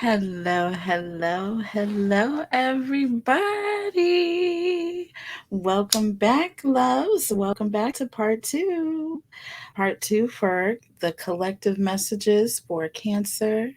Hello, hello, hello, everybody. Welcome back, loves. Welcome back to part two. Part two for the collective messages for Cancer.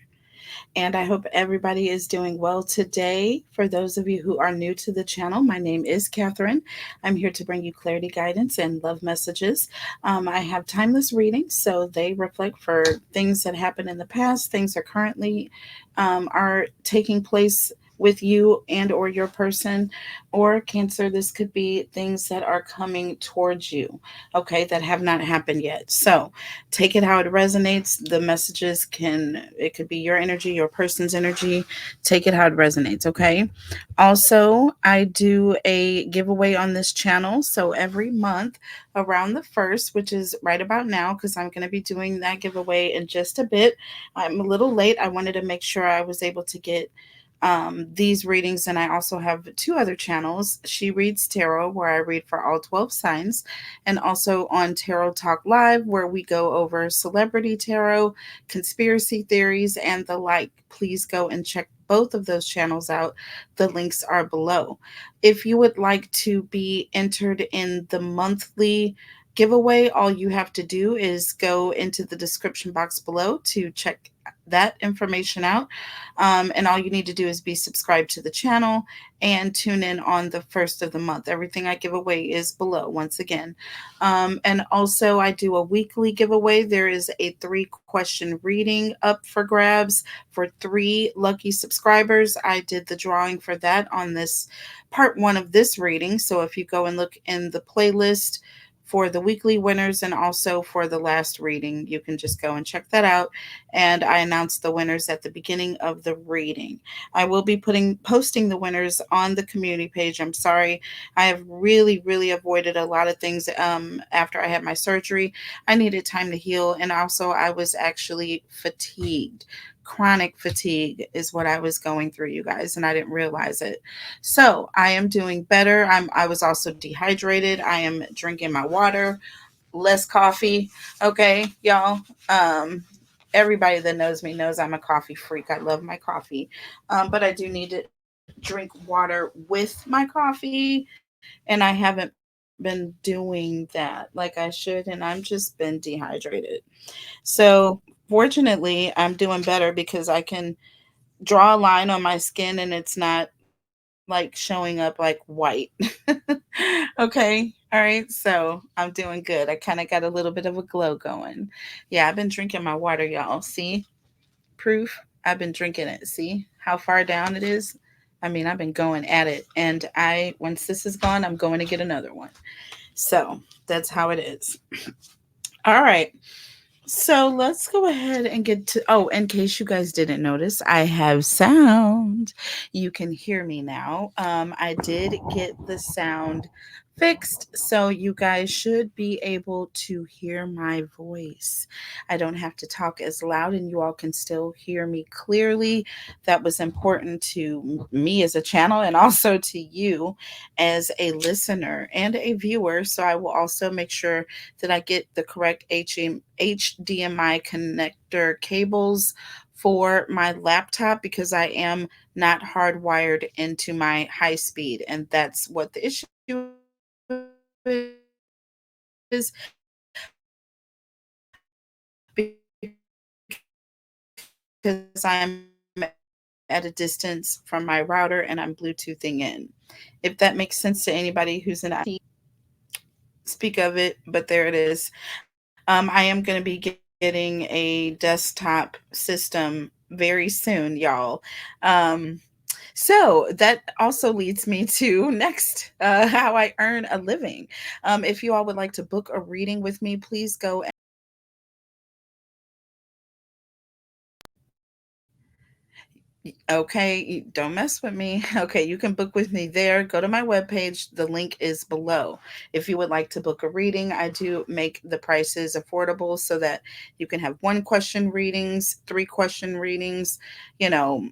And I hope everybody is doing well today. For those of you who are new to the channel, my name is Catherine. I'm here to bring you clarity, guidance, and love messages. I have timeless readings, so they reflect for things that happened in the past, things that currently are taking place with you and or your person or Cancer. This could be things that are coming towards you, okay, that have not happened yet. So take it how it resonates. The messages it could be your energy, your person's energy. Take it how it resonates, okay? Also, I do a giveaway on this channel. So every month around the 1st, which is right about now, because I'm going to be doing that giveaway in just a bit. I'm a little late. I wanted to make sure I was able to get these readings, and I also have two other channels. She Reads Tarot, where I read for all 12 signs, and also on Tarot Talk Live, where we go over celebrity tarot, conspiracy theories, and the like. Please go and check both of those channels out. The links are below. If you would like to be entered in the monthly giveaway, all you have to do is go into the description box below to check that information out. And all you need to do is be subscribed to the channel and tune in on the 1st of the month. Everything I give away is below once again. And also I do a weekly giveaway. There is a 3-question reading up for grabs for 3 lucky subscribers. I did the drawing for that on this part 1 of this reading. So if you go and look in the playlist for the weekly winners and also for the last reading, you can just go and check that out. And I announced the winners at the beginning of the reading. I will be posting the winners on the community page. I'm sorry, I have really avoided a lot of things after I had my surgery. I needed time to heal, and also I was actually fatigued. Chronic fatigue is what I was going through, you guys, and I didn't realize it. So I am doing better. I was also dehydrated. I am drinking my water, less coffee. Okay, y'all. Everybody that knows me knows I'm a coffee freak. I love my coffee, but I do need to drink water with my coffee, and I haven't been doing that like I should, and I'm just been dehydrated. So fortunately, I'm doing better because I can draw a line on my skin and it's not like showing up like white. Okay. All right. So I'm doing good. I kind of got a little bit of a glow going. Yeah, I've been drinking my water, y'all. See? Proof. I've been drinking it. See how far down it is? I mean, I've been going at it. And once this is gone, I'm going to get another one. So that's how it is. All right. So let's go ahead and get to. Oh, in case you guys didn't notice, I have sound. You can hear me now. I did get the sound fixed, so you guys should be able to hear my voice. I don't have to talk as loud, and you all can still hear me clearly. That was important to me as a channel, and also to you as a listener and a viewer. So I will also make sure that I get the correct HDMI connector cables for my laptop, because I am not hardwired into my high speed. And that's what the issue is, because I'm at a distance from my router and I'm Bluetoothing in. If that makes sense to anybody who's in IT, speak of it, but there it is. I am going to be getting a desktop system very soon, y'all. So that also leads me to next, how I earn a living. If you all would like to book a reading with me, please go. Okay, don't mess with me. Okay, you can book with me there. Go to my webpage. The link is below. If you would like to book a reading, I do make the prices affordable so that you can have 1-question readings, 3-question readings, you know,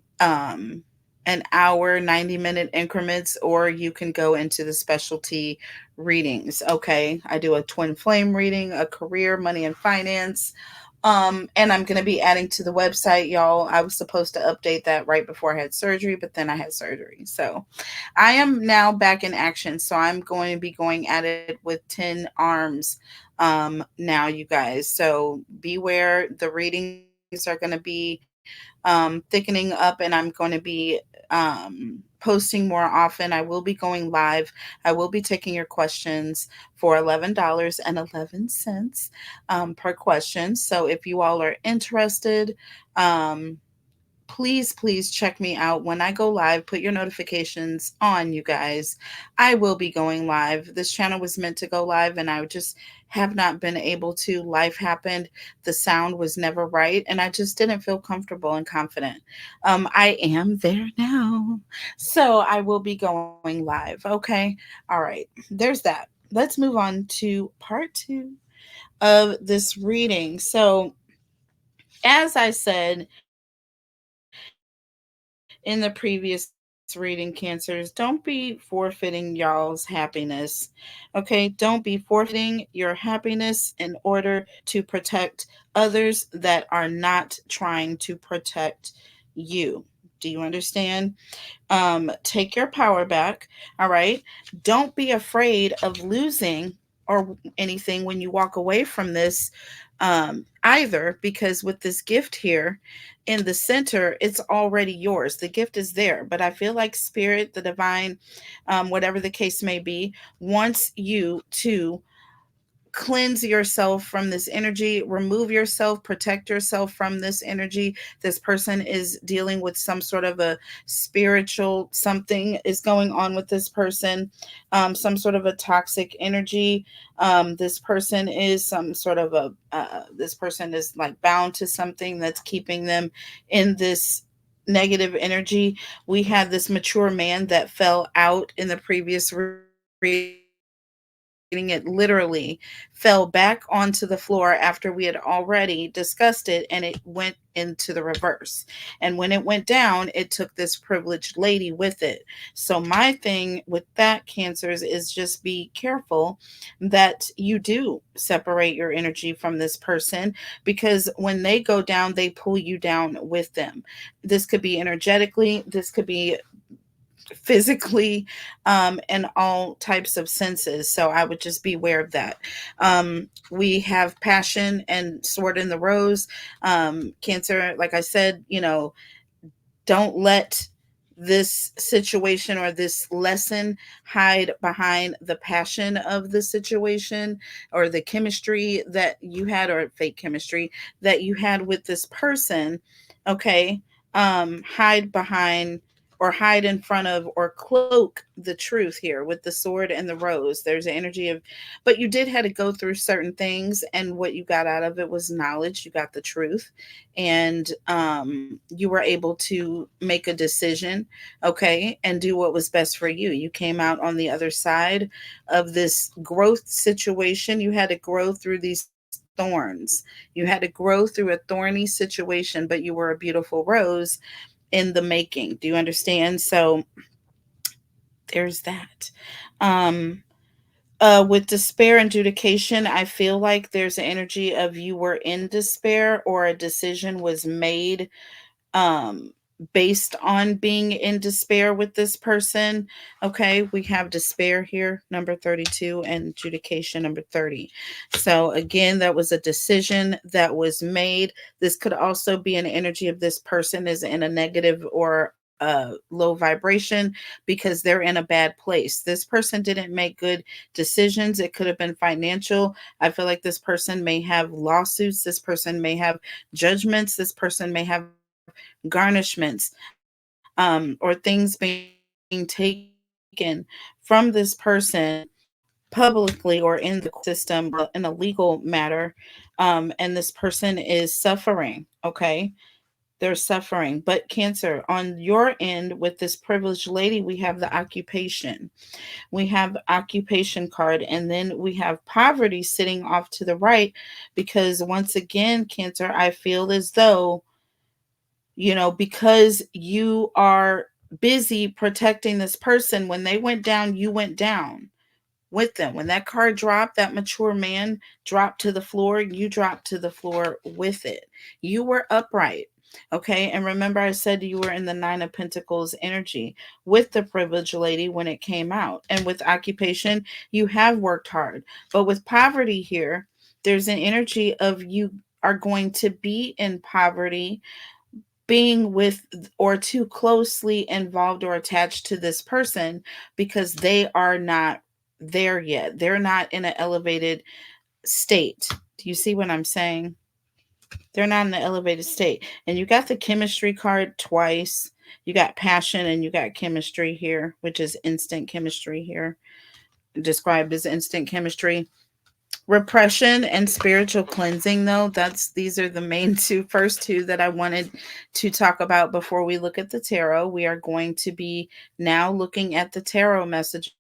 an hour, 90-minute increments, or you can go into the specialty readings. Okay, I do a twin flame reading, a career, money, and finance, And I'm going to be adding to the website, y'all. I was supposed to update that right before I had surgery, but then I had surgery. So I am now back in action. So I'm going to be going at it with 10 arms now, you guys. So beware. The readings are going to be thickening up, and I'm going to be posting more often. I will be going live. I will be taking your questions for $11.11 per question. So if you all are interested, um, please check me out when I go live. Put your notifications on, you guys. I will be going live. This channel was meant to go live, and I just have not been able to. Life happened. The sound was never right, and I just didn't feel comfortable and confident. I am there now, so I will be going live. Okay, all right, there's that. Let's move on to part two of this reading. So as I said in the previous reading, Cancers, don't be forfeiting y'all's happiness. Okay, don't be forfeiting your happiness in order to protect others that are not trying to protect you. Do you understand? Take your power back. All right. Don't be afraid of losing or anything when you walk away from this, either, because with this gift here in the center, it's already yours. The gift is there, but I feel like spirit, the divine, whatever the case may be, wants you to cleanse yourself from this energy, remove yourself, protect yourself from this energy. This person is dealing with some sort of a spiritual something is going on with this person, some sort of a toxic energy. This person is some sort of a, this person is like bound to something that's keeping them in this negative energy. We had this mature man that fell out in the previous reading. It literally fell back onto the floor after we had already discussed it, and it went into the reverse. And when it went down, it took this privileged lady with it. So my thing with that, Cancers, is just be careful that you do separate your energy from this person, because when they go down, they pull you down with them. This could be energetically, this could be physically, and all types of senses. So I would just be aware of that. We have passion and sword in the rose. Cancer, like I said, don't let this situation or this lesson hide behind the passion of the situation or the chemistry that you had, or fake chemistry that you had with this person. Okay. Hide behind or hide in front of or cloak the truth here with the sword and the rose. There's an energy of, but you did have to go through certain things, and what you got out of it was knowledge. You got the truth, and you were able to make a decision, okay, and do what was best for you. You came out on the other side of this growth situation. You had to grow through these thorns. You had to grow through a thorny situation, but you were a beautiful rose in the making. Do you understand? So there's that. Um, with despair and adjudication, I feel like there's an energy of you were in despair, or a decision was made um based on being in despair with this person. Okay, we have despair here, number 32, and adjudication, number 30. So again, that was a decision that was made. This could also be an energy of this person is in a negative or low vibration, because they're in a bad place. This person didn't make good decisions. It could have been financial. I feel like this person may have lawsuits. This person may have judgments. This person may have garnishments, or things being taken from this person publicly or in the system or in a legal matter. And this person is suffering. Okay. They're suffering. But Cancer, on your end with this privileged lady, we have the occupation. We have occupation card, and then we have poverty sitting off to the right, because once again, Cancer, I feel as though, because you are busy protecting this person, when they went down, you went down. with them. When that card dropped, that mature man dropped to the floor, you dropped to the floor with it. You were upright. Okay. And remember, I said you were in the Nine of Pentacles energy with the privileged lady when it came out. And with occupation, you have worked hard. But with poverty here, there's an energy of you are going to be in poverty, being with or too closely involved or attached to this person because they are not there yet. They're not in an elevated state. Do you see what I'm saying? They're not in an elevated state. And you got the chemistry card twice. You got passion and you got chemistry here, which is instant chemistry here, described as instant chemistry. Repression and spiritual cleansing, though, these are the main first two that I wanted to talk about before we look at the tarot. We are going to be now looking at the tarot messages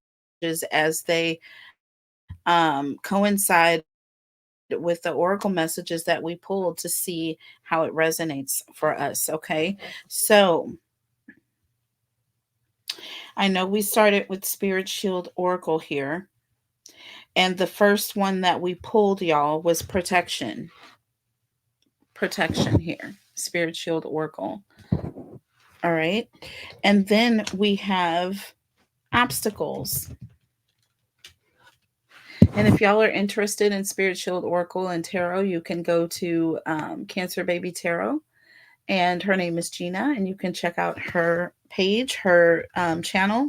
as they coincide with the oracle messages that we pulled to see how it resonates for us. Okay, so I know we started with Spirit Shield Oracle here. And the first one that we pulled, y'all, was protection. Protection here. Spirit Shield Oracle. All right. And then we have obstacles. And if y'all are interested in Spirit Shield Oracle and Tarot, you can go to Cancer Baby Tarot. And her name is Gina. And you can check out her page, her channel,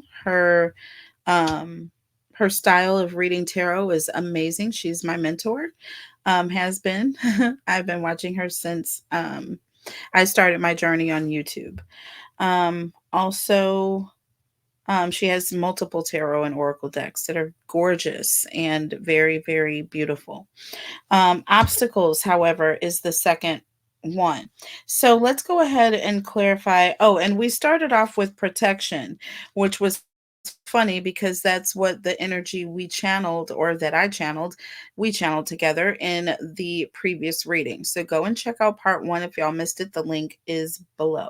her style of reading tarot is amazing. She's my mentor, has been. I've been watching her since I started my journey on YouTube. Also, she has multiple tarot and oracle decks that are gorgeous and very, very beautiful. Obstacles, however, is the second one. So let's go ahead and clarify. Oh, and we started off with protection, which was funny because that's what the energy we channeled, or that I channeled, we channeled together in the previous reading. So go and check out part 1 if y'all missed it. The link is below.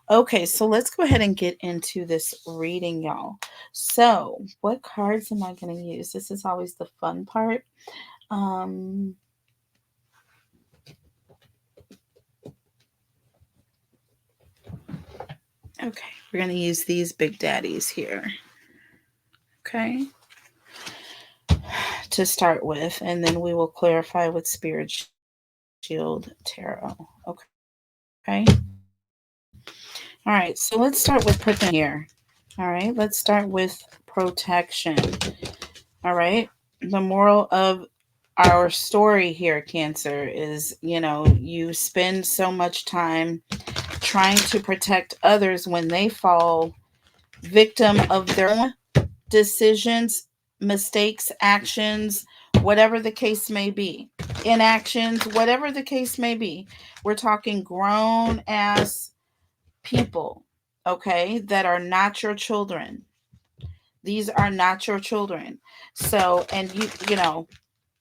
Okay, so let's go ahead and get into this reading, y'all. So what cards am I going to use? This is always the fun part. Okay, we're going to use these big daddies here. Okay, to start with, and then we will clarify with Spirit Shield Tarot. Okay. All right, so let's start with protection here. All right, let's start with protection. All right, the moral of our story here, Cancer, is, you spend so much time trying to protect others when they fall victim of their own decisions, mistakes, actions, whatever the case may be, inactions, whatever the case may be. We're talking grown ass people, okay, that are not your children. These are not your children. So, and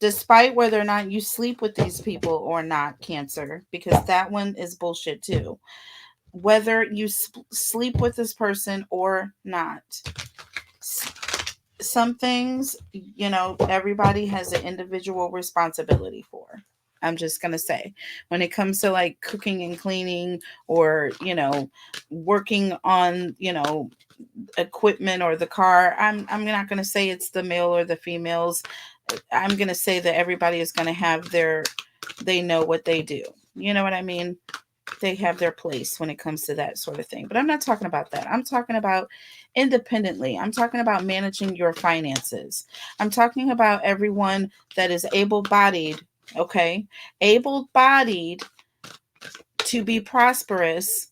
despite whether or not you sleep with these people or not, Cancer, because that one is bullshit too. Whether you sleep with this person or not, some things, everybody has an individual responsibility for. I'm just going to say, when it comes to like cooking and cleaning, or, working on, equipment or the car, I'm not going to say it's the male or the females. I'm going to say that everybody is going to have they know what they do. You know what I mean? They have their place when it comes to that sort of thing. But I'm not talking about that. I'm talking about independently. I'm talking about managing your finances. I'm talking about everyone that is able-bodied, okay? Able-bodied to be prosperous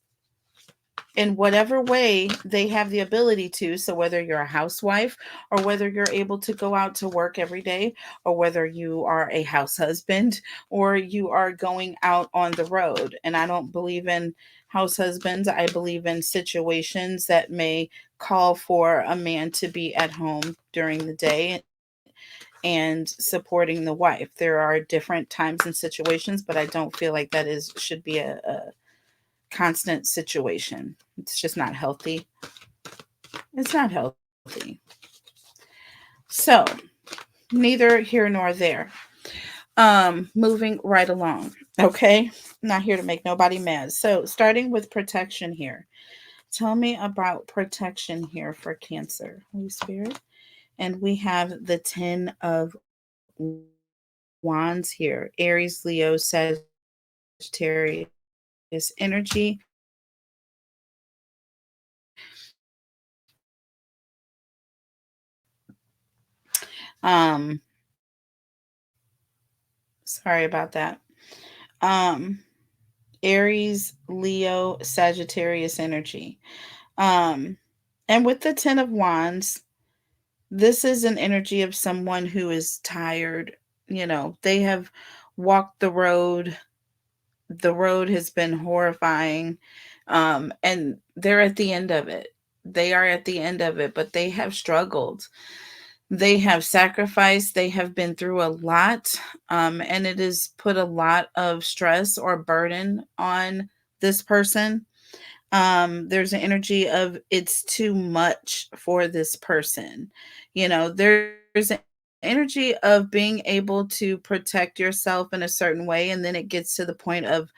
in whatever way they have the ability to. So whether you're a housewife, or whether you're able to go out to work every day, or whether you are a house husband, or you are going out on the road. And I don't believe in house husbands. I believe in situations that may call for a man to be at home during the day and supporting the wife. There are different times and situations, but I don't feel like that should be a constant situation. It's just not healthy. It's not healthy. So, neither here nor there. Moving right along. Okay. Not here to make nobody mad. So, starting with protection here. Tell me about protection here for Cancer, Holy Spirit. And we have the 10 of Wands here, Aries, Leo, Sagittarius energy. Sorry about that. Um, Aries, Leo, Sagittarius energy. Um, and with the 10 of Wands, this is an energy of someone who is tired. They have walked the road. The road has been horrifying. And they're at the end of it. They are at the end of it, but they have struggled. They have sacrificed. They have been through a lot. And it has put a lot of stress or burden on this person. There's an energy of it's too much for this person. There's an energy of being able to protect yourself in a certain way, and then it gets to the point of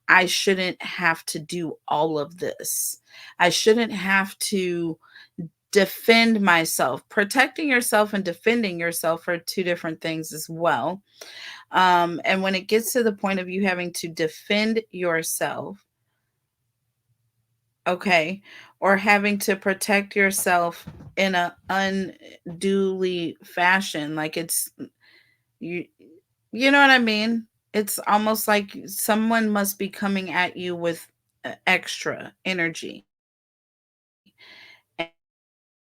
I shouldn't have to do all of this. I shouldn't have to defend myself. Protecting yourself and defending yourself are two different things as well. And when it gets to the point of you having to defend yourself, okay, or having to protect yourself in a unduly fashion, like you you know what I mean? It's almost like someone must be coming at you with extra energy.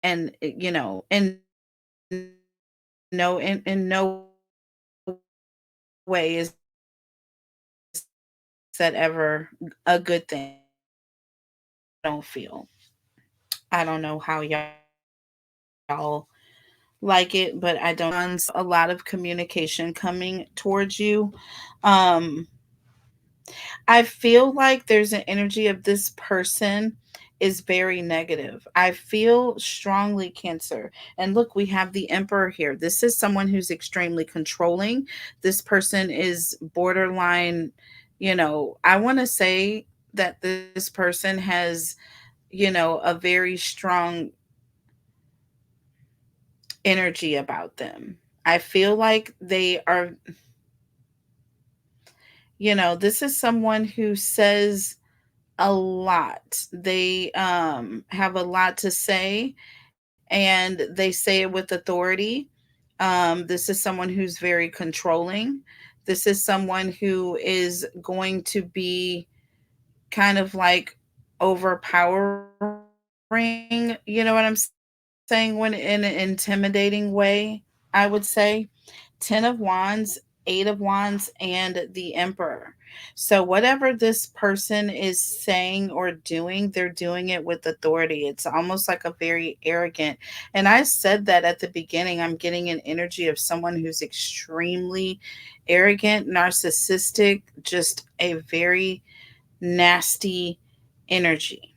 And in no way is that ever a good thing. I don't feel. I don't know how y'all like it, but I don't. A lot of communication coming towards you. Um, I feel like there's an energy of this person is very negative. I feel strongly Cancer. And look, we have the Emperor here. This is someone who's extremely controlling. This person is borderline, I want to say that this person has, a very strong energy about them. I feel like they are, this is someone who says a lot. They have a lot to say, and they say it with authority. This is someone who's very controlling. This is someone who is going to be kind of like overpowering, you know what I'm saying, when in an intimidating way, I would say. 10 of Wands, 8 of Wands, and the Emperor. So, whatever this person is saying or doing, they're doing it with authority. It's almost like a very arrogant. And I said that at the beginning. I'm getting an energy of someone who's extremely arrogant, narcissistic, just a very nasty energy.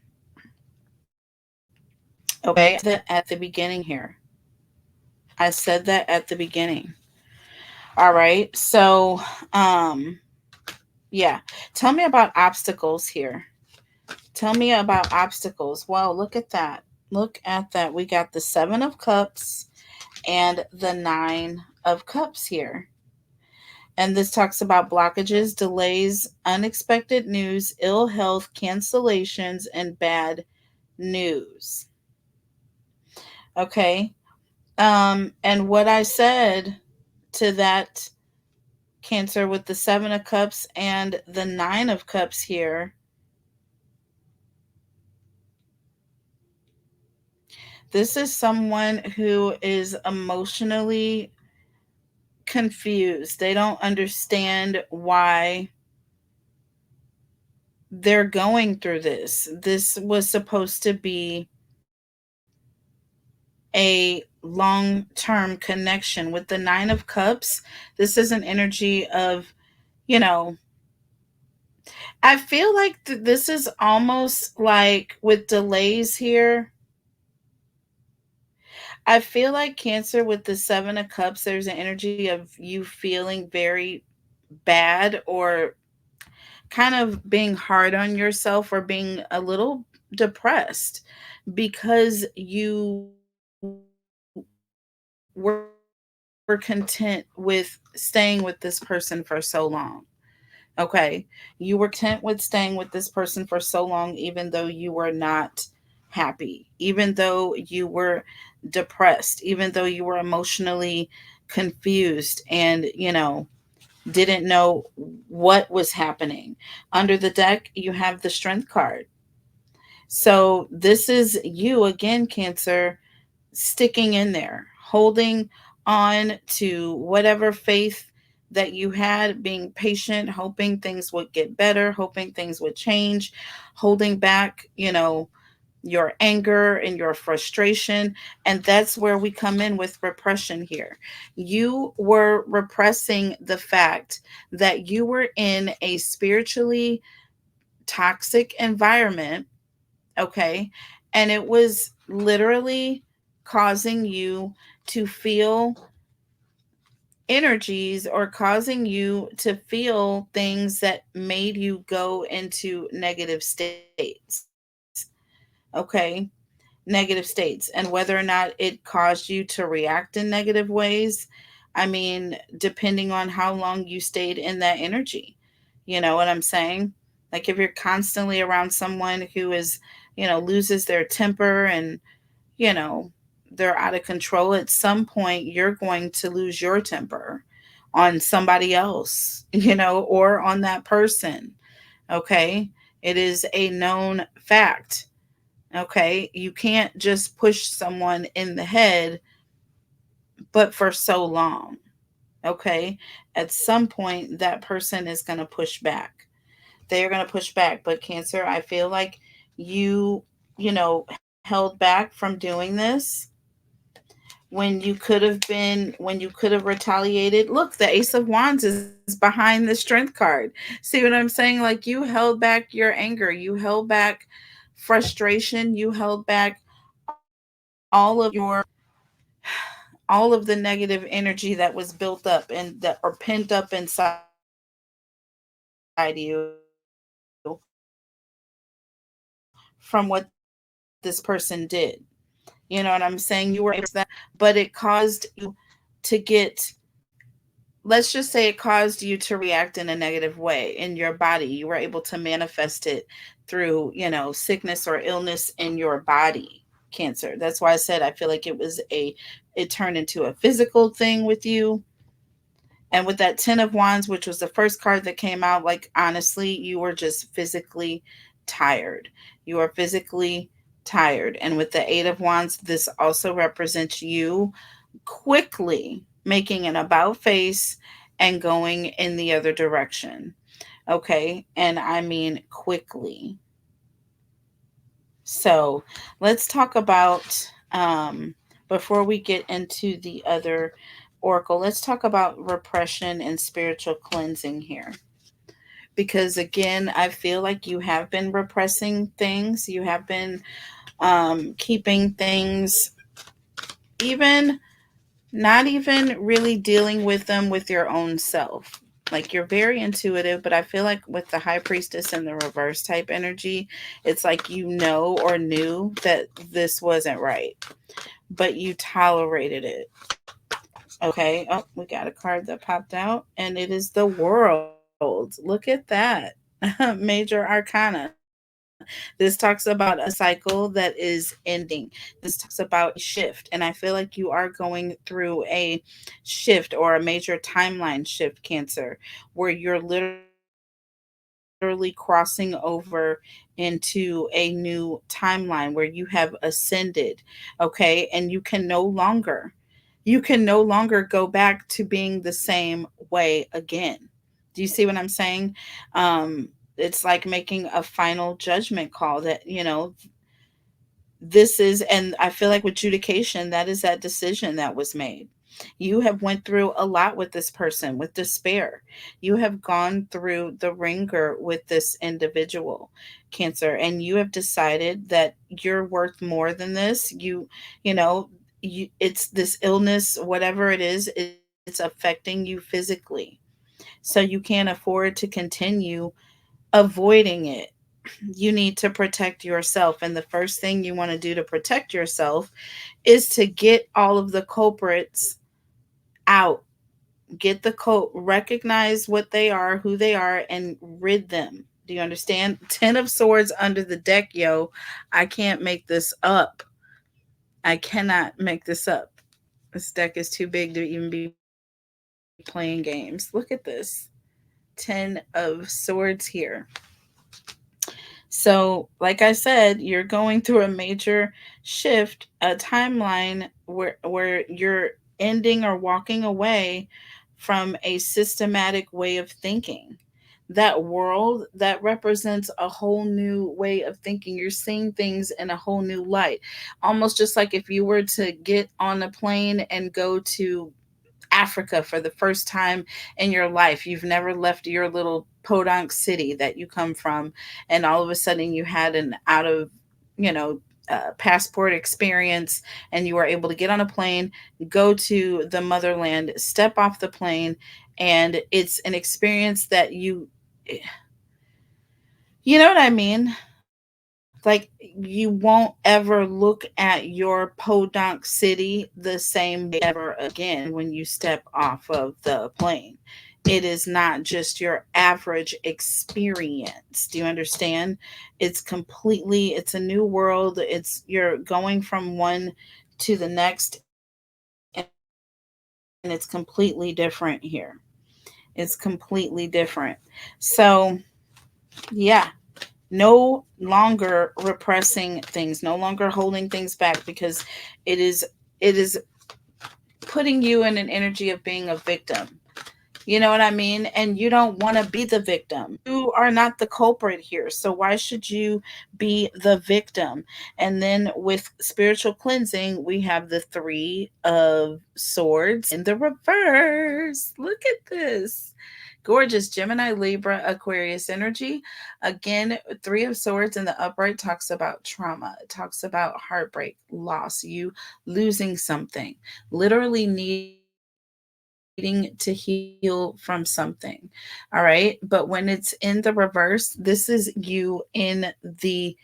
Okay, that at the beginning here. I said that at the beginning. All right. So, um, yeah. Tell me about obstacles here. Tell me about obstacles. Well, look at that. Look at that. We got the 7 of Cups and the 9 of Cups here. And this talks about blockages, delays, unexpected news, ill health, cancellations, and bad news. Okay. And what I said to that Cancer with the 7 of Cups and the 9 of Cups here. This is someone who is emotionally confused. They don't understand why they're going through this. This was supposed to be a long term connection. With the 9 of Cups, this is an energy of, you know, I feel like this is almost like with delays here. I feel like Cancer with the 7 of Cups, there's an energy of you feeling very bad or kind of being hard on yourself or being a little depressed because you were content with staying with this person for so long. Okay. You were content with staying with this person for so long, even though you were not happy, even though you were depressed, even though you were emotionally confused and, didn't know what was happening. Under the deck, you have the Strength card. So this is you again, Cancer, sticking in there, holding on to whatever faith that you had, being patient, hoping things would get better, hoping things would change, holding back, your anger and your frustration. And that's where we come in with repression here. You were repressing the fact that you were in a spiritually toxic environment, okay? And it was literally causing you to feel energies or causing you to feel things that made you go into negative states, okay? Negative states, and whether or not it caused you to react in negative ways, I mean, depending on how long you stayed in that energy. You know what I'm saying? Like if you're constantly around someone who is, loses their temper and, you know, they're out of control, at some point you're going to lose your temper on somebody else, or on that person. Okay? It is a known fact. Okay. You can't just push someone in the head, but for so long. Okay. At some point, that person is going to push back. They are going to push back. But Cancer, I feel like you, held back from doing this when you could have retaliated. Look, the Ace of Wands is behind the Strength card. See what I'm saying? Like you held back your anger, you held back frustration, you held back all of the negative energy that was built up and that or pent up inside you from what this person did. You know what I'm saying? You were able to that, but it caused you to get, let's just say it caused you to react in a negative way in your body. You were able to manifest it through, sickness or illness in your body, Cancer. That's why I said I feel like it turned into a physical thing with you. And with that 10 of Wands, which was the first card that came out, like honestly, you were just physically tired. You are physically tired. And with the 8 of Wands, this also represents you quickly making an about face and going in the other direction. Okay. And I mean quickly. So let's talk about, before we get into the other oracle, let's talk about repression and spiritual cleansing here. Because again, I feel like you have been repressing things, you have been keeping things, even not even really dealing with them with your own self. Like you're very intuitive, but I feel like with the High Priestess and the reverse type energy, it's like or knew that this wasn't right, but you tolerated it. Okay. Oh, we got a card that popped out, and it is the World. Look at that. Major Arcana. This talks about a cycle that is ending. This talks about a shift. And I feel like you are going through a shift or a major timeline shift, Cancer, where you're literally crossing over into a new timeline where you have ascended. Okay. And you can no longer go back to being the same way again. Do you see what I'm saying? It's like making a final judgment call that, this is, and I feel like with adjudication, that is that decision that was made. You have went through a lot with this person, with despair. You have gone through the ringer with this individual, Cancer, and you have decided that you're worth more than this. You know it's this illness, whatever it is, it's affecting you physically. So you can't afford to continue avoiding it. You need to protect yourself. And the first thing you want to do to protect yourself is to get all of the culprits out. Get the recognize what they are, who they are, and rid them. Do you understand? 10 of swords under the deck, yo. I can't make this up. I cannot make this up. This deck is too big to even be playing games. Look at this. 10 of swords here. So, like I said, you're going through a major shift, a timeline where you're ending or walking away from a systematic way of thinking. That world that represents a whole new way of thinking. You're seeing things in a whole new light. Almost just like if you were to get on a plane and go to Africa for the first time in your life. You've never left your little podunk city that you come from, and all of a sudden you had an out of, you know, passport experience, and you were able to get on a plane, go to the motherland, step off the plane, and it's an experience that you know what I mean? Like, you won't ever look at your podunk city the same way ever again when you step off of the plane. It is not just your average experience. Do you understand? It's a new world. You're going from one to the next, and it's completely different here. It's completely different. So, yeah, no longer repressing things, no longer holding things back, because it is putting you in an energy of being a victim. You know what I mean? And you don't want to be the victim. You are not the culprit here. So why should you be the victim? And then with spiritual cleansing, we have the 3 of Swords in the reverse. Look at this. Gorgeous Gemini, Libra, Aquarius energy. Again, 3 of Swords in the upright talks about trauma. It talks about heartbreak, loss, you losing something, literally needing to heal from something. All right. But when it's in the reverse, this is you in the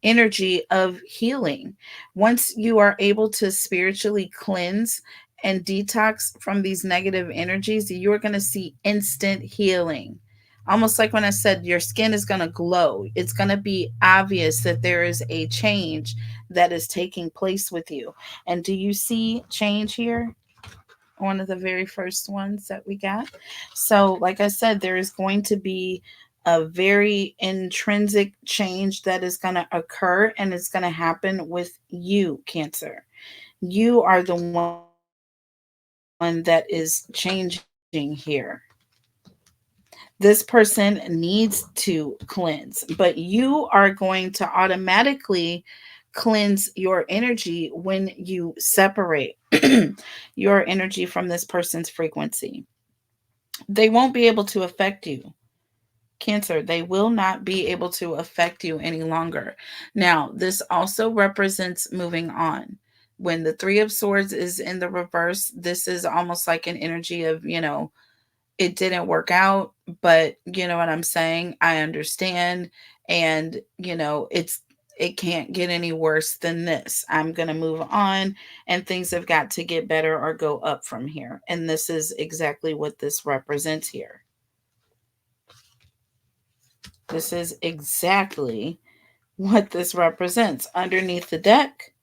energy of healing. Once you are able to spiritually cleanse and detox from these negative energies, you're going to see instant healing. Almost like when I said your skin is going to glow. It's going to be obvious that there is a change that is taking place with you. And do you see change here? One of the very first ones that we got. So, like I said, there is going to be a very intrinsic change that is going to occur, and it's going to happen with you, Cancer. You are the one that is changing here. This person needs to cleanse, but you are going to automatically cleanse your energy when you separate your energy from this person's frequency. They won't be able to affect you. Cancer, they will not be able to affect you any longer. Now, this also represents moving on. When the 3 of Swords is in the reverse, this is almost like an energy of, it didn't work out, but you know what I'm saying? I understand. And, it can't get any worse than this. I'm going to move on, and things have got to get better or go up from here. And this is exactly what this represents here. This is exactly what this represents. Underneath the deck,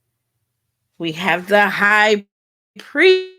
we have the High Priestess.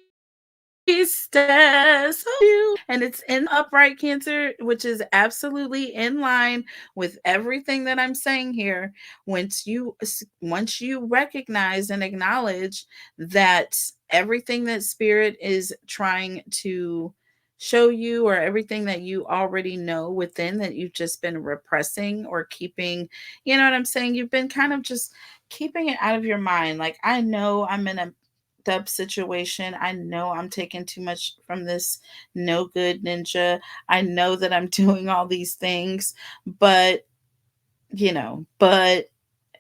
Oh, and it's in the upright, Cancer, which is absolutely in line with everything that I'm saying here. Once you recognize and acknowledge that everything that spirit is trying to show you, or everything that you already know within that you've just been repressing or keeping, you know what I'm saying? You've been kind of just keeping it out of your mind. Like, I know I'm in a up situation. I know I'm taking too much from this no good ninja. I know that I'm doing all these things, but but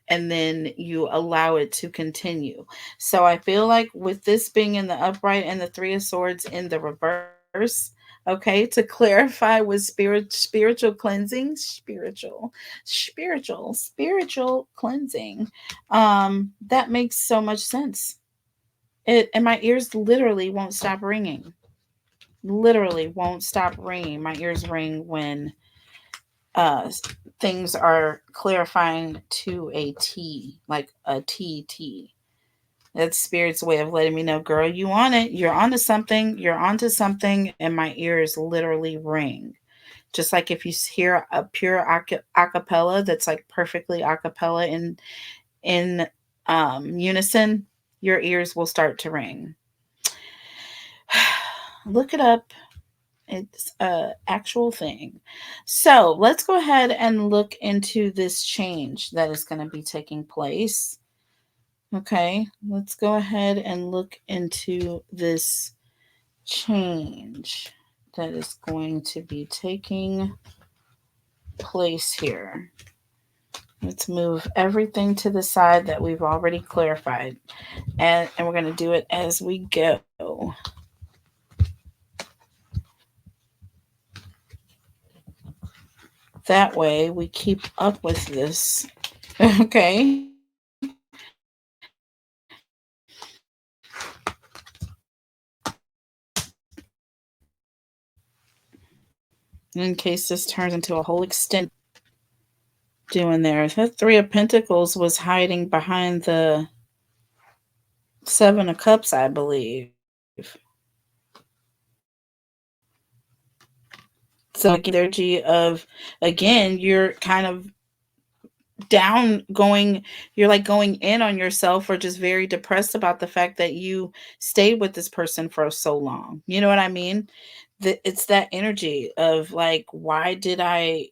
and then you allow it to continue. So I feel like with this being in the upright and the Three of Swords in the reverse, okay, to clarify with spiritual cleansing, spiritual cleansing, that makes so much sense. It, and my ears literally won't stop ringing. Literally won't stop ringing. My ears ring when uh things are clarifying to a T, like a TT. That's spirit's way of letting me know, girl, you on it. You're onto something. You're onto something, and my ears literally ring. Just like if you hear a pure acapella that's like perfectly acapella in unison, your ears will start to ring. Look it up. It's a actual thing. So let's go ahead and look into this change that is going to be taking place. Okay, let's go ahead and look into this change that is going to be taking place here. Let's move everything to the side that we've already clarified, and we're going to do it as we go. That way we keep up with this. Okay. In case this turns into a whole extended doing there. The Three of Pentacles was hiding behind the Seven of Cups, I believe. So like energy of, again, you're kind of down going, you're like going in on yourself, or just very depressed about the fact that you stayed with this person for so long. You know what I mean? It's that energy of like, why did I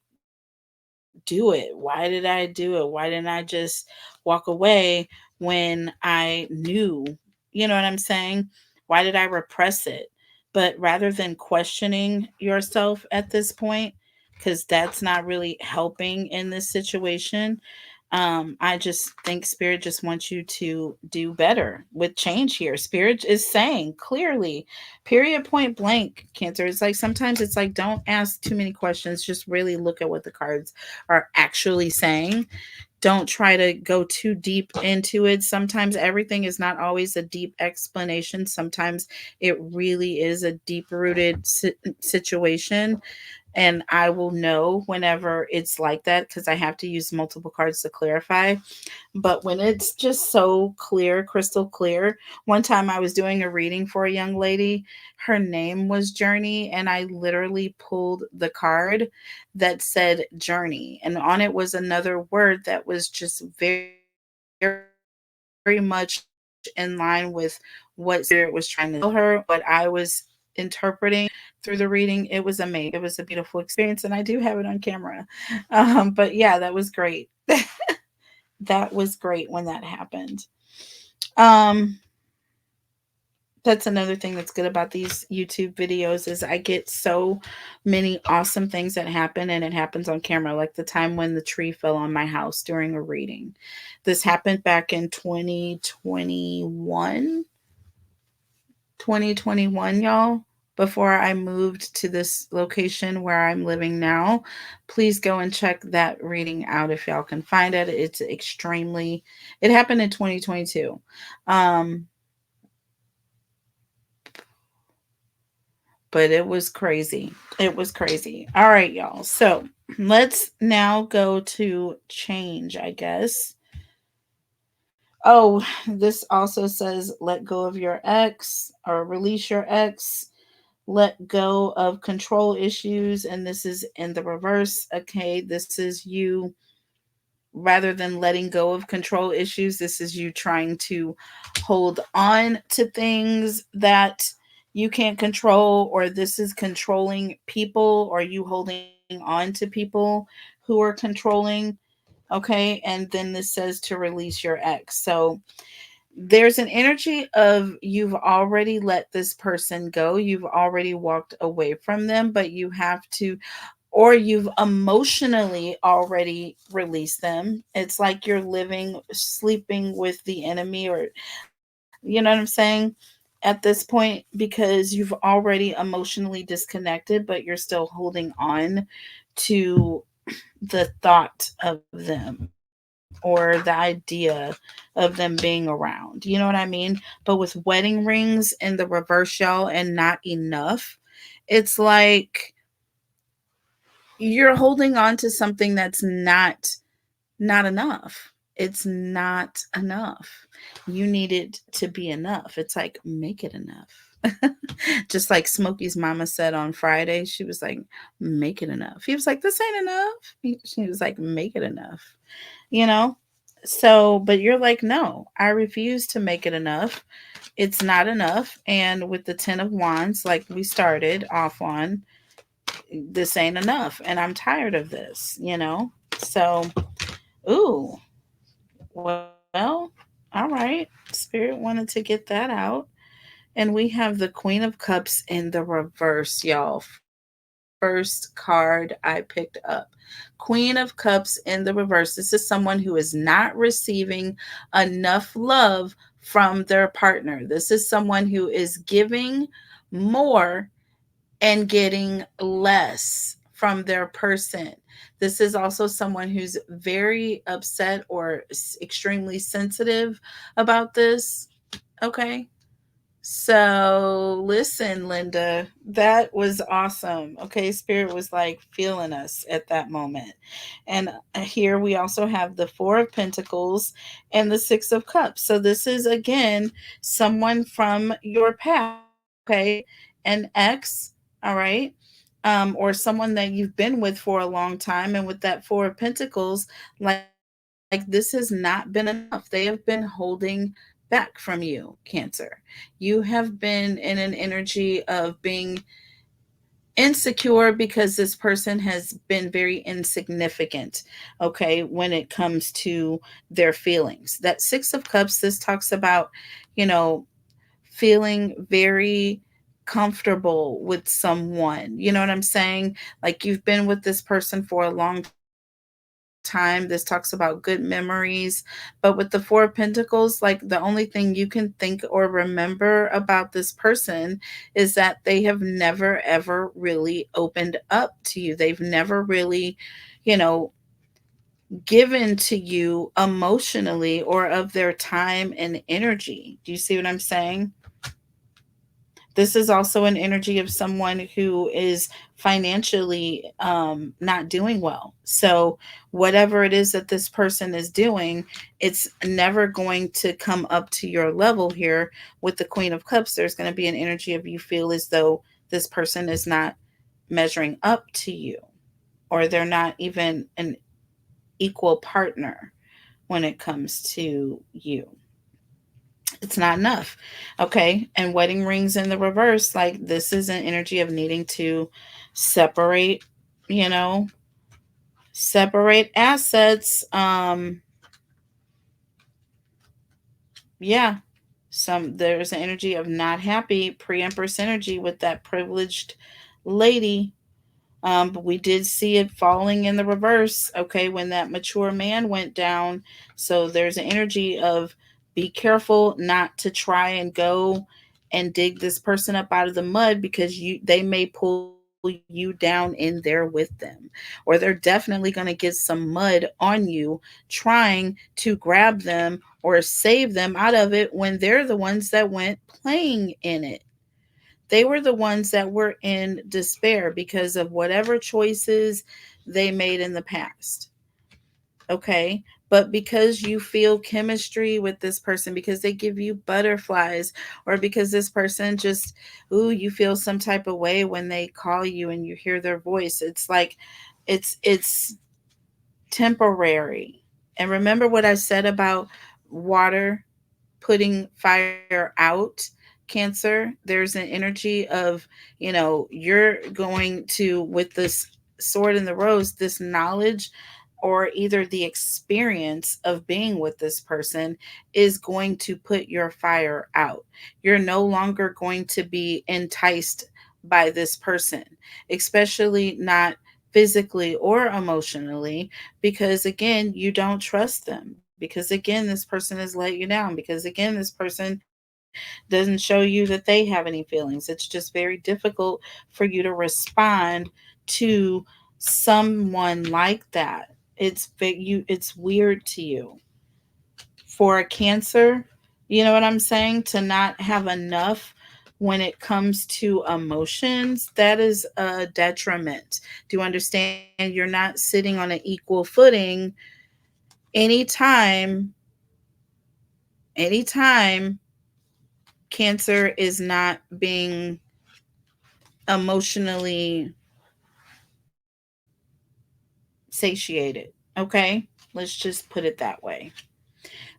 do it? Why did I do it? Why didn't I just walk away when I knew? You know what I'm saying? Why did I repress it? But rather than questioning yourself at this point, because that's not really helping in this situation, I just think spirit just wants you to do better with change here. Spirit is saying clearly, period, point blank, Cancer. It's like sometimes it's like, don't ask too many questions, just really look at what the cards are actually saying. Don't try to go too deep into it. Sometimes everything is not always a deep explanation. Sometimes it really is a deep rooted situation, and I will know whenever it's like that, because I have to use multiple cards to clarify. But when it's just so clear, crystal clear, one time I was doing a reading for a young lady. Her name was Journey, and I literally pulled the card that said Journey, and on it was another word that was just very much in line with what spirit was trying to tell her, what I was interpreting through the reading. It was amazing. It was a beautiful experience, and I do have it on camera. But yeah, that was great. That was great when that happened. Um, that's another thing that's good about these YouTube videos is I get so many awesome things that happen, and it happens on camera. Like the time when the tree fell on my house during a reading. This happened back in 2021, y'all, before I moved to this location where I'm living now. Please go and check that reading out if y'all can find it. It's extremely, it happened in 2022. But it was crazy. It was crazy. All right, y'all. So let's now go to change, I guess. Oh, this also says let go of your ex or release your ex, let go of control issues. And this is in the reverse. Okay, this is you, rather than letting go of control issues, this is you trying to hold on to things that you can't control, or this is controlling people, or you holding on to people who are controlling. Okay, and then this says to release your ex. So there's an energy of you've already let this person go, you've already walked away from them, but you have to, or you've emotionally already released them. It's like you're living, sleeping with the enemy, or you know what I'm saying? At this point, because you've already emotionally disconnected, but you're still holding on to the thought of them or the idea of them being around. You know what I mean? But with wedding rings in the reverse, y'all, and not enough, it's like you're holding on to something that's not enough. It's not enough. You need it to be enough. It's like, make it enough. Just like Smokey's mama said on Friday, she was like, make it enough. He was like, this ain't enough. She was like, make it enough, you know? So, but you're like, no, I refuse to make it enough. It's not enough. And with the 10 of Wands, like we started off on, this ain't enough. And I'm tired of this, you know? So, ooh, well, all right. Spirit wanted to get that out. And we have the Queen of Cups in the reverse, y'all. First card I picked up. Queen of Cups in the reverse. This is someone who is not receiving enough love from their partner. This is someone who is giving more and getting less from their person. This is also someone who's very upset or extremely sensitive about this. Okay. So, listen, Linda, that was awesome. Okay, Spirit was like feeling us at that moment. And here we also have the Four of Pentacles and the Six of Cups. So, this is again someone from your past, okay? An ex, all right? Or someone that you've been with for a long time. And with that Four of Pentacles, like this has not been enough. They have been holding back from you, Cancer. You have been in an energy of being insecure because this person has been very insignificant, okay, when it comes to their feelings. That Six of Cups, this talks about, you know, feeling very comfortable with someone. You know what I'm saying? Like you've been with this person for a long time. This talks about good memories. But with the Four of Pentacles, like the only thing you can think or remember about this person is that they have never, ever really opened up to you. They've never really, you know, given to you emotionally or of their time and energy. Do you see what I'm saying? This is also an energy of someone who is financially not doing well. So, whatever it is that this person is doing, it's never going to come up to your level here. With the Queen of Cups, there's going to be an energy of you feel as though this person is not measuring up to you, or they're not even an equal partner when it comes to you. It's not enough. Okay. And wedding rings in the reverse, like this is an energy of needing to separate, you know, separate assets. Yeah. There's an energy of not happy, pre-empress energy with that privileged lady. But we did see it falling in the reverse, okay, when that mature man went down. So there's an energy of be careful not to try and go and dig this person up out of the mud, because they may pull you down in there with them, or they're definitely going to get some mud on you trying to grab them or save them out of it when they're the ones that went playing in it. They were the ones that were in despair because of whatever choices they made in the past. Okay. But because you feel chemistry with this person, because they give you butterflies, or because this person just, ooh, you feel some type of way when they call you and you hear their voice. It's like, it's temporary. And remember what I said about water putting fire out, Cancer. There's an energy of, you're going to, with this sword in the rose, this knowledge or either the experience of being with this person is going to put your fire out. You're no longer going to be enticed by this person, especially not physically or emotionally, because again, you don't trust them. Because again, this person has let you down. Because again, this person doesn't show you that they have any feelings. It's just very difficult for you to respond to someone like that. It's weird to you. For a Cancer, you know what I'm saying? To not have enough when it comes to emotions, that is a detriment. Do you understand? You're not sitting on an equal footing anytime, anytime Cancer is not being emotionally satiated. Okay? Let's just put it that way.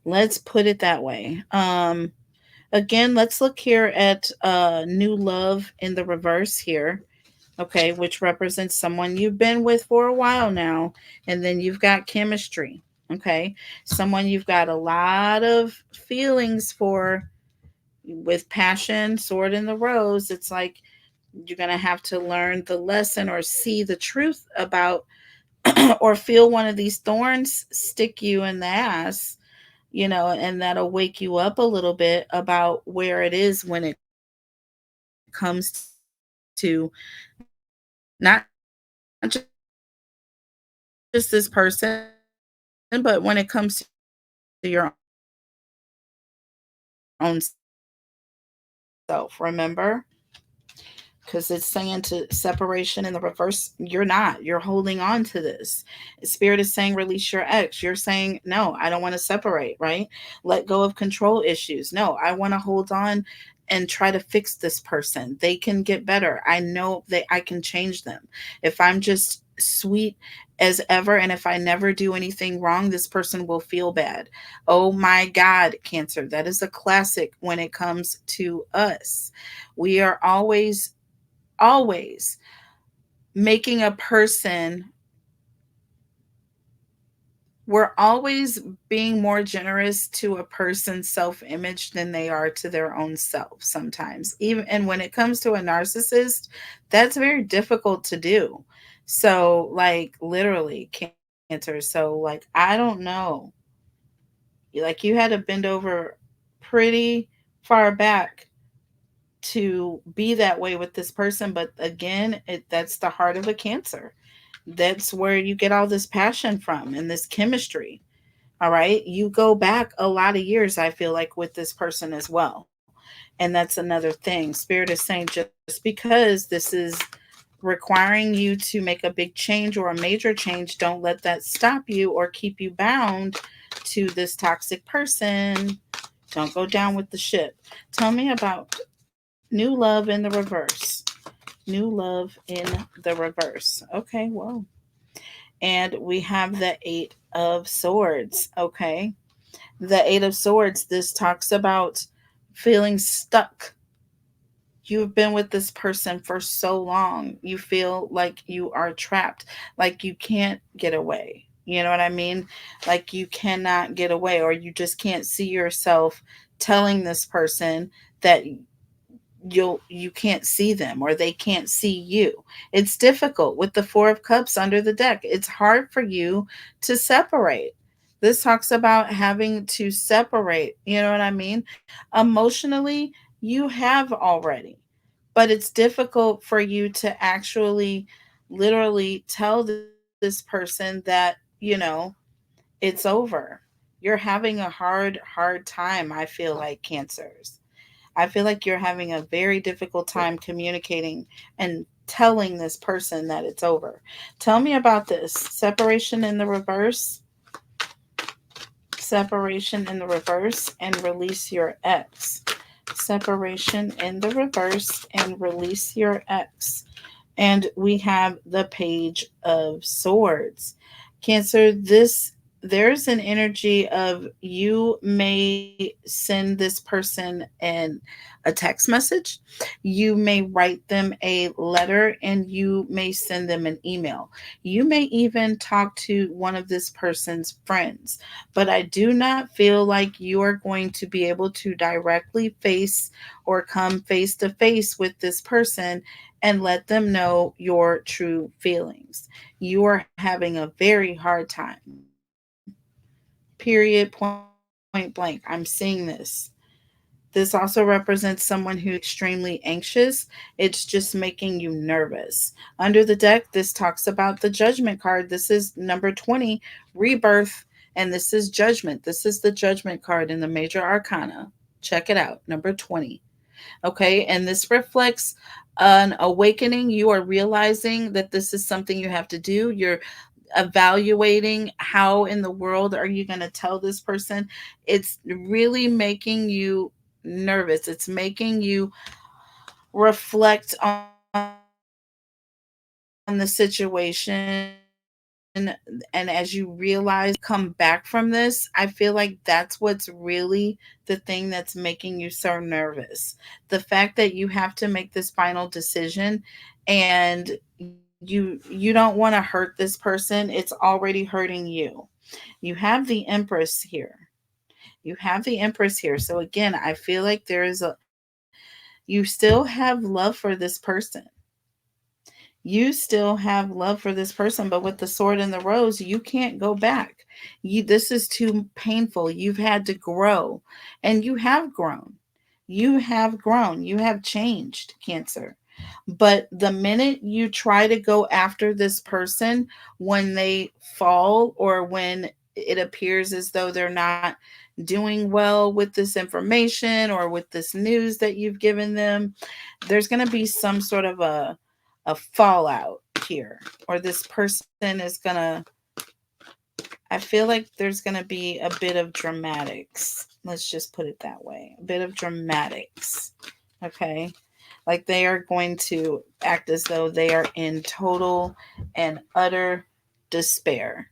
Let's put it that way. Again, let's look here at new love in the reverse here. Okay, which represents someone you've been with for a while now, and then you've got chemistry. Okay, someone you've got a lot of feelings for, with passion, sword in the rose. It's like you're going to have to learn the lesson or see the truth about or feel one of these thorns stick you in the ass, and that'll wake you up a little bit about where it is when it comes to not just this person, but when it comes to your own self. Remember? Because it's saying to separation in the reverse, you're not. You're holding on to this. Spirit is saying release your ex. You're saying, no, I don't want to separate, right? Let go of control issues. No, I want to hold on and try to fix this person. They can get better. I know that I can change them. If I'm just sweet as ever and if I never do anything wrong, this person will feel bad. Oh my God, Cancer. That is a classic when it comes to us. We are always making a person, we're always being more generous to a person's self image than they are to their own self sometimes. Even and when it comes to a narcissist, that's very difficult to do. So, like, literally, Cancer. So, like, I don't know. Like, you had to bend over pretty far back to be that way with this person, but again, that's the heart of a Cancer. That's where you get all this passion from and this chemistry. All right, you go back a lot of years, I feel like, with this person as well. And that's another thing. Spirit is saying, just because this is requiring you to make a big change or a major change, don't let that stop you or keep you bound to this toxic person. Don't go down with the ship. Tell me about new love in the reverse. New love in the reverse. Okay, well. And we have the Eight of Swords. Okay. The Eight of Swords, this talks about feeling stuck. You've been with this person for so long. You feel like you are trapped, like you can't get away. You know what I mean? Like you cannot get away, or you just can't see yourself telling this person that you can't see them or they can't see you. It's difficult with the Four of Cups under the deck. It's hard for you to separate. This talks about having to separate, you know what I mean? Emotionally, you have already, but it's difficult for you to actually literally tell this person that, it's over. You're having a hard time, I feel like, Cancers. I feel like you're having a very difficult time communicating and telling this person that it's over. Tell me about this. Separation in the reverse. Separation in the reverse and release your ex. Separation in the reverse and release your ex. And we have the Page of Swords. Cancer, there's an energy of you may send this person a text message. You may write them a letter and you may send them an email. You may even talk to one of this person's friends. But I do not feel like you are going to be able to directly face or come face to face with this person and let them know your true feelings. You are having a very hard time. Period, point blank. I'm seeing this. This also represents someone who's extremely anxious. It's just making you nervous. Under the deck, this talks about the Judgment card. This is number 20, Rebirth, and this is Judgment. This is the Judgment card in the Major Arcana. Check it out, number 20. Okay, and this reflects an awakening. You are realizing that this is something you have to do. You're evaluating how in the world are you going to tell this person. It's really making you nervous. It's making you reflect on the situation, and as you realize come back from this, I feel like that's what's really the thing that's making you so nervous. The fact that you have to make this final decision, and you don't want to hurt this person. It's already hurting you. You have the Empress here. You have the Empress here. So again, I feel like you still have love for this person. You still have love for this person, but with the Sword and the Rose, you can't go back. This is too painful. You've had to grow, and you have grown. You have grown. You have changed, Cancer. But the minute you try to go after this person when they fall, or when it appears as though they're not doing well with this information or with this news that you've given them, there's going to be some sort of a fallout here, or this person is going to, I feel like there's going to be a bit of dramatics. Let's just put it that way. A bit of dramatics. Okay? Like they are going to act as though they are in total and utter despair,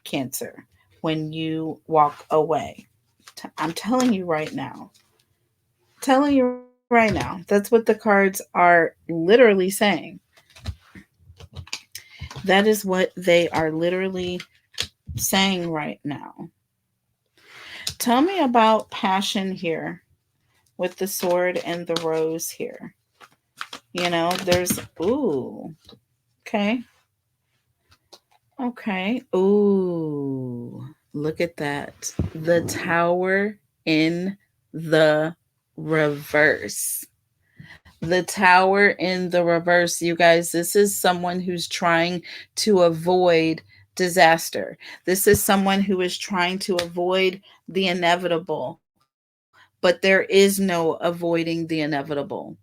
Cancer, when you walk away. I'm telling you right now. Telling you right now. That's what the cards are literally saying. That is what they are literally saying right now. Tell me about passion here with the Sword and the Rose here. There's, ooh, okay. Okay. Ooh, look at that. The Tower in the reverse. The Tower in the reverse, you guys. This is someone who's trying to avoid disaster. This is someone who is trying to avoid the inevitable, but there is no avoiding the inevitable.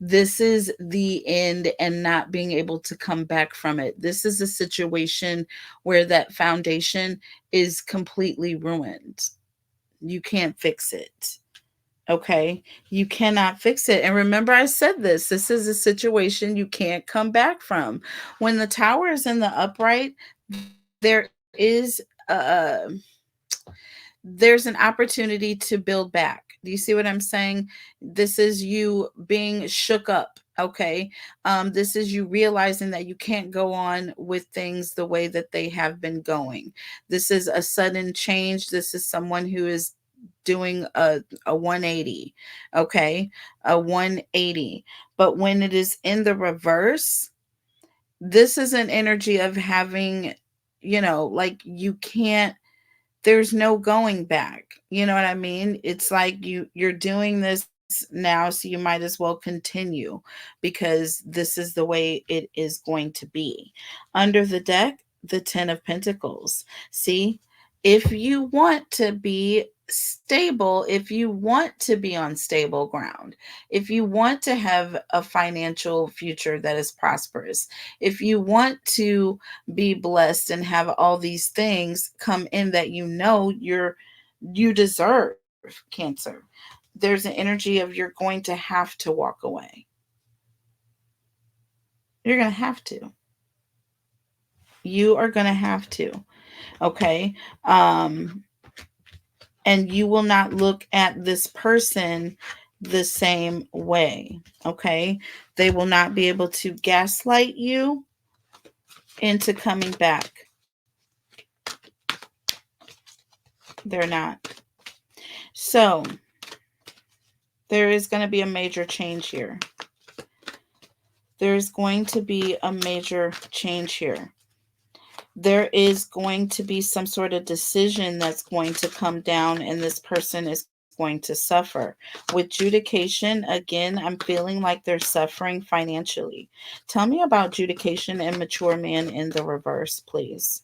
This is the end and not being able to come back from it. This is a situation where that foundation is completely ruined. You can't fix it. Okay. You cannot fix it. And remember, I said this is a situation you can't come back from. When the tower is in the upright, there is there's an opportunity to build back. Do you see what I'm saying? This is you being shook up. Okay. This is you realizing that you can't go on with things the way that they have been going. This is a sudden change. This is someone who is doing a 180. Okay. A 180. But when it is in the reverse, this is an energy of having, like you can't, there's no going back. You know what I mean? It's like you're doing this now, so you might as well continue because this is the way it is going to be. Under the deck, the 10 of Pentacles. See, if you want to be stable, if you want to be on stable ground, if you want to have a financial future that is prosperous, if you want to be blessed and have all these things come in that you deserve, Cancer, there's an energy of you're going to have to walk away. You're going to have to. You are going to have to. Okay. And you will not look at this person the same way. Okay. They will not be able to gaslight you into coming back. They're not. So there is going to be a major change here. there's going to be a major change here. There is going to be some sort of decision that's going to come down, and this person is going to suffer. With judication, again, I'm feeling like they're suffering financially. Tell me about judication and mature man in the reverse, please.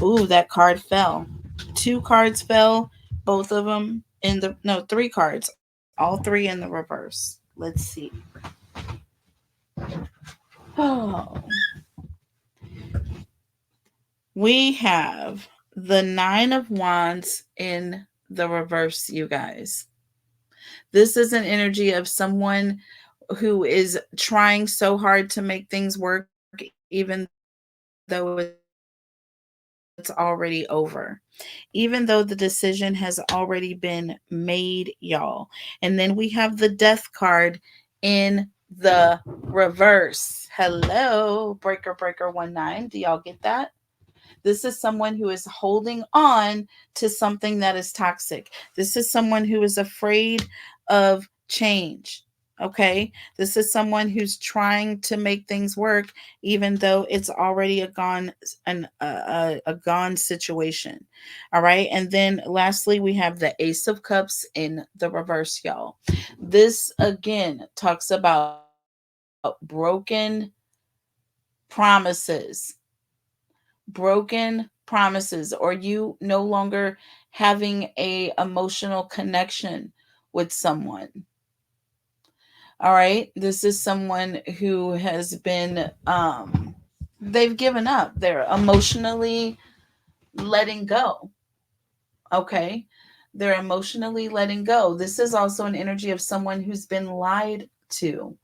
Ooh, that card fell. Two cards fell, both of them in the, no, three cards, all three in the reverse. Let's see. Oh, we have the Nine of Wands in the reverse, you guys. This is an energy of someone who is trying so hard to make things work, even though it's already over. Even though the decision has already been made, y'all. And then we have the Death card in the reverse. Hello, breaker 19. Do y'all get that? This is someone who is holding on to something that is toxic. This is someone who is afraid of change. Okay. This is someone who's trying to make things work, even though it's already a gone situation. All right. And then lastly, we have the Ace of Cups in the reverse, y'all. This again talks about broken promises, or you no longer having a emotional connection with someone. All right, this is someone who has been they've given up, they're emotionally letting go. Okay, they're emotionally letting go. This is also an energy of someone who's been lied to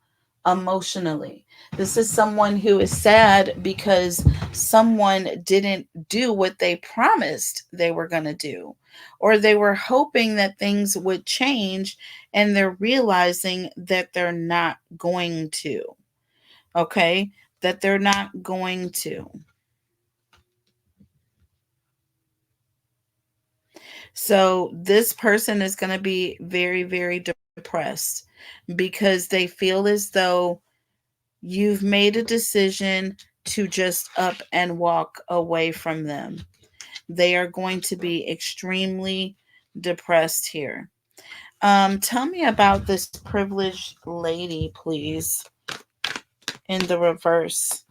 emotionally. This is someone who is sad because someone didn't do what they promised they were going to do, or they were hoping that things would change and they're realizing that they're not going to. Okay? That they're not going to. So this person is going to be very, very depressed because they feel as though you've made a decision to just up and walk away from them. They are going to be extremely depressed here. Tell me about this privileged lady, please, in the reverse.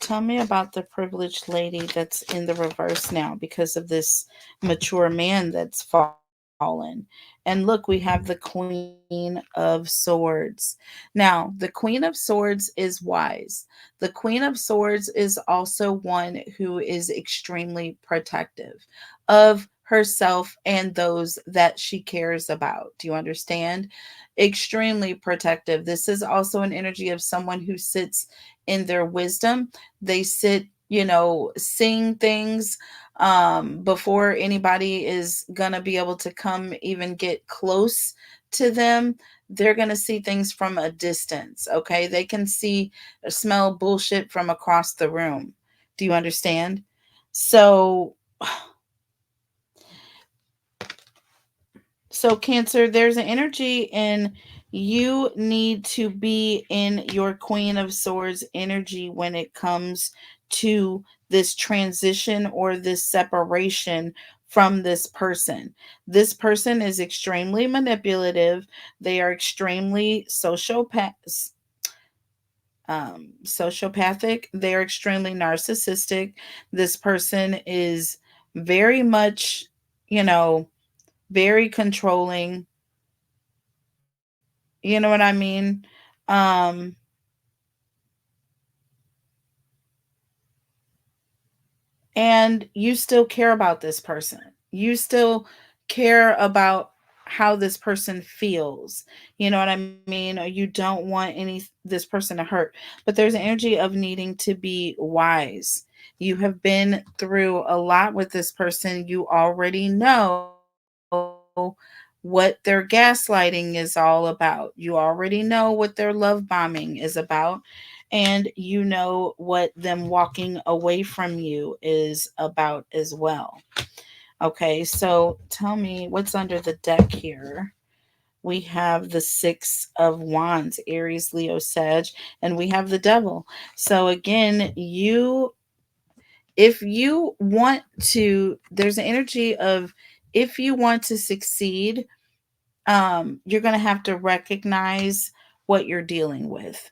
Tell me about the privileged lady that's in the reverse now because of this mature man that's fallen. And look, we have the Queen of Swords. Now, the Queen of Swords is wise. The Queen of Swords is also one who is extremely protective of herself and those that she cares about. Do you understand? Extremely protective. This is also an energy of someone who sits in their wisdom. They sit, sing things before anybody is going to be able to come even get close to them. They're going to see things from a distance. Okay. They can see, smell bullshit from across the room. Do you understand? So, Cancer, there's an energy in you need to be in your Queen of Swords energy when it comes to this transition or this separation from this person. This person is extremely manipulative. They are extremely sociopathic. They are extremely narcissistic. This person is very much, you know, very controlling. You know what I mean? Um, and you still care about this person. You still care about how this person feels. You know what I mean? Or you don't want this person to hurt. But there's an energy of needing to be wise. You have been through a lot with this person. You already know what their gaslighting is all about. You already know what their love bombing is about. And you know what them walking away from you is about as well. Okay, so tell me what's under the deck here. we have the Six of Wands, Aries, Leo, Sag, and we have the Devil. So again, if you want to, there's an energy of, if you want to succeed, you're going to have to recognize what you're dealing with.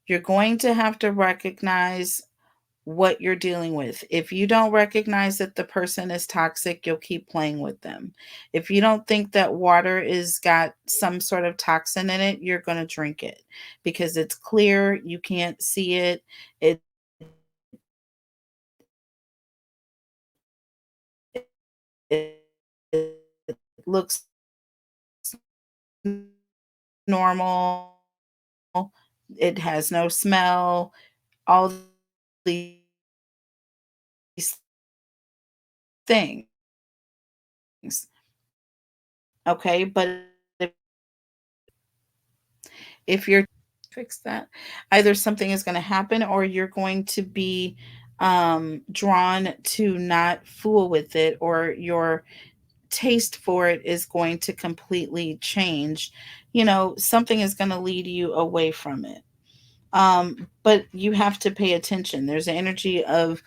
You're going to have to recognize what you're dealing with. If you don't recognize that the person is toxic, you'll keep playing with them. If you don't think that water is got some sort of toxin in it, you're going to drink it because it's clear, you can't see it. It looks normal. It has no smell. All these things. Okay, but if you're fix that, either something is going to happen or you're going to be drawn to not fool with it, or your taste for it is going to completely change. Something is going to lead you away from it. But you have to pay attention. There's an energy of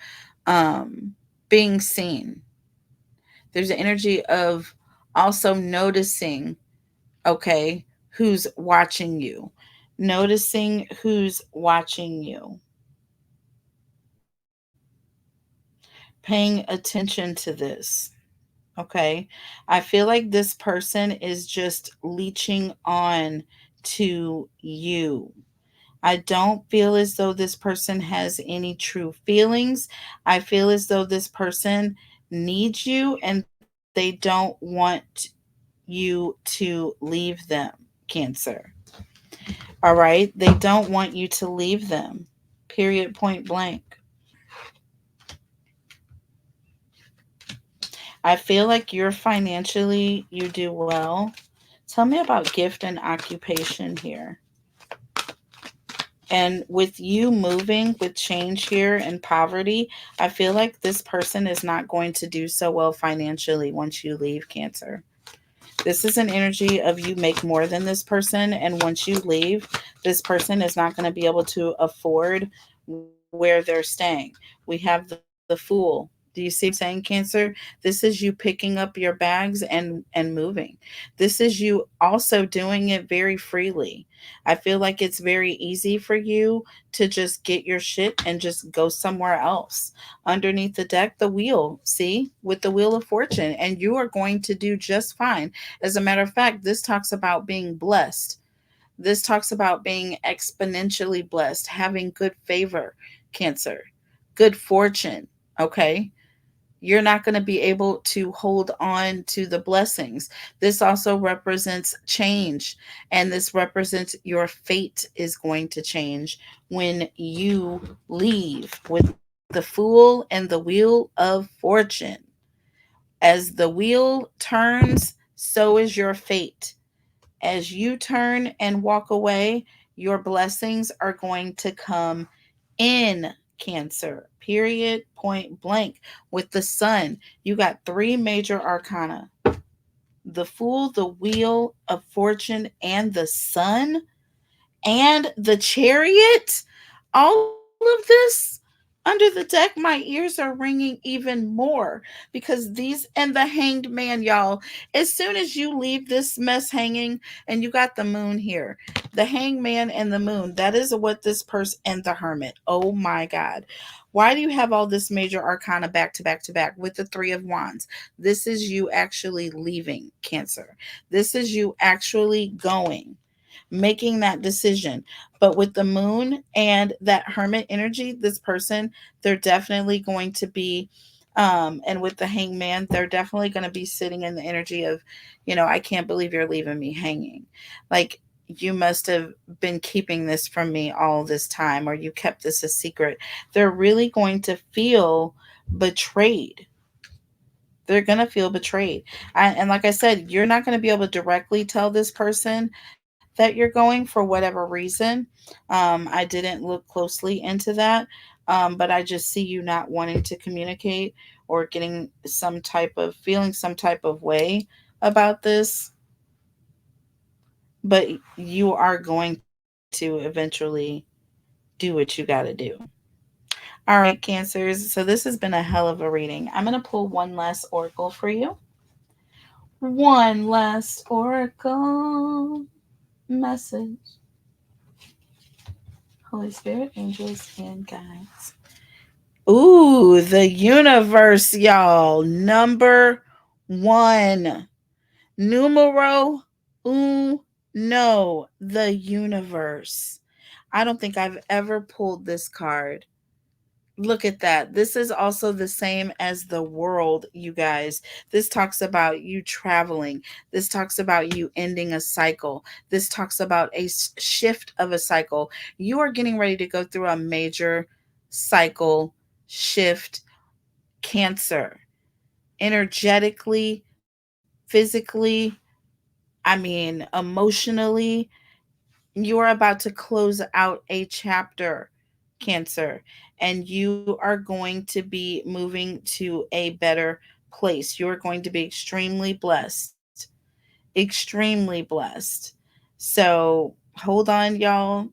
being seen. There's an energy of also noticing, okay, who's watching you. Noticing who's watching you. Paying attention to this. Okay. I feel like this person is just leeching on to you. I don't feel as though this person has any true feelings. I feel as though this person needs you and they don't want you to leave them, Cancer. All right? They don't want you to leave them. Period, point blank. I feel like you're financially, you do well. Tell me about gift and occupation here. And with you moving with change here and poverty, I feel like this person is not going to do so well financially once you leave, Cancer. This is an energy of you make more than this person. And once you leave, this person is not going to be able to afford where they're staying. We have the Fool. Do you see what I'm saying, Cancer? This is you picking up your bags and moving. This is you also doing it very freely. I feel like it's very easy for you to just get your shit and just go somewhere else. Underneath the deck, the wheel, see, with the wheel of fortune, and you are going to do just fine. As a matter of fact, this talks about being blessed. This talks about being exponentially blessed, having good favor, Cancer, good fortune. Okay. You're not going to be able to hold on to the blessings. This also represents change, and this represents your fate is going to change when you leave with the Fool and the wheel of fortune. As the wheel turns, so is your fate. As you turn and walk away, your blessings are going to come in, Cancer. Period, point blank. With the Sun, you got three major arcana: the Fool, the Wheel of Fortune, and the Sun, and the Chariot. All of this under the deck, my ears are ringing even more because these, and the Hanged Man, y'all. As soon as you leave this mess hanging, and you got the Moon here, the Hangman and the Moon, that is what this person, and the Hermit. Oh my God. Why do you have all this major arcana back to back to back with the Three of Wands? This is you actually leaving, Cancer. This is you actually going, making that decision. But with the Moon and that Hermit energy, this person, they're definitely going to be, and with the Hangman, they're definitely going to be sitting in the energy of, I can't believe you're leaving me hanging. Like, you must have been keeping this from me all this time, or you kept this a secret. They're really going to feel betrayed. They're going to feel betrayed. And like I said, you're not going to be able to directly tell this person that you're going for whatever reason. I didn't look closely into that. But I just see you not wanting to communicate, or getting some type of feeling some type of way about this. but you are going to eventually do what you got to do. All right, Cancers. So this has been a hell of a reading. I'm going to pull one last oracle for you. One last oracle message. Holy Spirit, angels, and guides. Ooh, the universe, y'all. Number one. Numero uno. The universe. I don't think I've ever pulled this card. Look at that. This is also the same as the world, you guys. This talks about you traveling. This talks about you ending a cycle. This talks about a shift of a cycle. You are getting ready to go through a major cycle shift, Cancer. Energetically, physically, emotionally, you're about to close out a chapter, Cancer, and you are going to be moving to a better place. You're going to be extremely blessed. Extremely blessed. So hold on, y'all.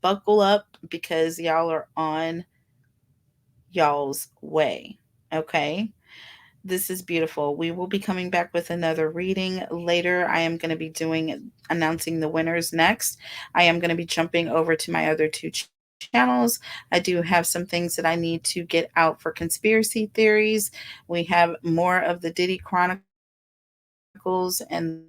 Buckle up because y'all are on y'all's way. Okay. This is beautiful. We will be coming back with another reading later. I am going to be announcing the winners next. I am going to be jumping over to my other two channels. I do have some things that I need to get out for conspiracy theories. We have more of the Diddy Chronicles and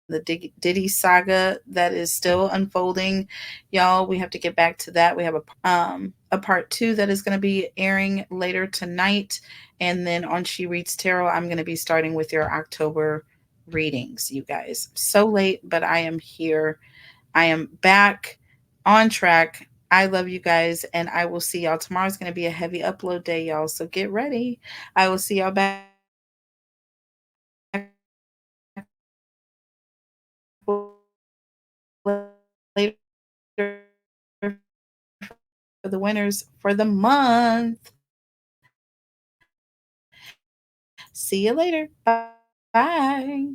the Diddy saga that is still unfolding. Y'all, we have to get back to that. We have a part two that is going to be airing later tonight. And then on She Reads Tarot, I'm going to be starting with your October readings, you guys. So late, but I am here. I am back on track. I love you guys, and I will see y'all. Tomorrow's going to be a heavy upload day, y'all. So get ready. I will see y'all back later for the winners for the month. See you later. Bye.